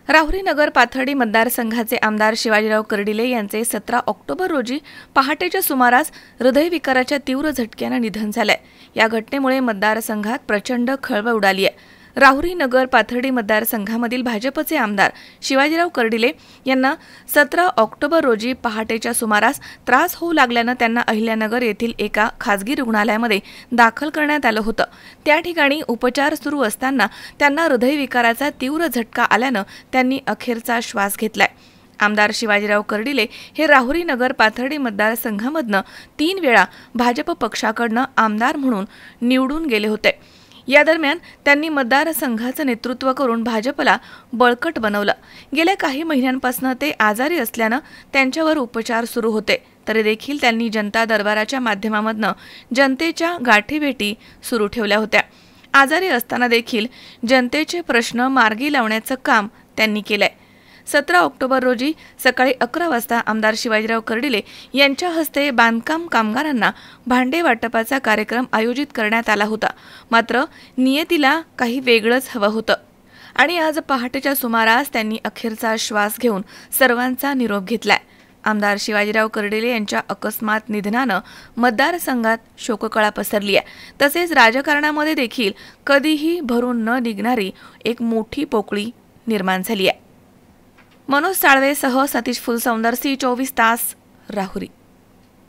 राहुरी नगर पाथर्डी मतदारसंघाचे आमदार शिवाजीराव कर्डिले यांचे 17 ऑक्टोबर रोजी पहाटेच्या सुमारास हृदयविकाराच्या तीव्र झटक्याने निधन झाले। या घटनेमुळे मतदारसंघात प्रचंड खळबळ उडाली आहे। राहुरी नगर पाथर्डी मतदारसंघामधील भाजपचे आमदार शिवाजीराव कर्डिले यांना 17 ऑक्टोबर रोजी पहाटेच्या सुमारास त्रास होऊ लागल्याने त्यांना अहिल्यानगर येथील एका खासगी रुग्णालयामध्ये दाखल करण्यात आलं होतं। त्या ठिकाणी उपचार सुरू असताना त्यांना हृदयविकाराचा तीव्र झटका आल्याने त्यांनी अखेरचा श्वास घेतलाय। आमदार शिवाजीराव कर्डिले हे राहुरी नगर पाथर्डी मतदारसंघामधनं 3 वेळा भाजप पक्षाकडून आमदार म्हणून निवडून गेले होते। या दरम्यान त्यांनी मतदारसंघाचं नेतृत्व करून भाजपला बळकट बनवलं। गेल्या काही महिन्यांपासून ते आजारी असल्याने त्यांच्यावर उपचार सुरू होते, तरी देखील त्यांनी जनता दरबाराच्या माध्यमातून जनतेच्या गाठीभेटी सुरू ठेवल्या होत्या। आजारी असताना देखील जनतेचे प्रश्न मार्गी लावण्याचं काम त्यांनी केलंय। 17 ऑक्टोबर रोजी सकाळी 11 वाजता आमदार शिवाजीराव कर्डिले यांच्या हस्ते बांधकाम कामगारांना भांडे वाटपाचा कार्यक्रम आयोजित करण्यात आला होता। मात्र नियतीला काही वेगळंच हवं होतं आणि आज पहाटेच्या सुमारास त्यांनी अखेरचा श्वास घेऊन सर्वांचा निरोप घेतलाय। आमदार शिवाजीराव कर्डिले यांच्या अकस्मात निधनानं मतदारसंघात शोककळा पसरली आहे। तसेच राजकारणामध्ये देखील कधीही भरून न निघणारी एक मोठी पोकळी निर्माण झाली आहे। मनोज साळवेसह सतीश फुलसौंदर, सी 24 तास, राहुरी।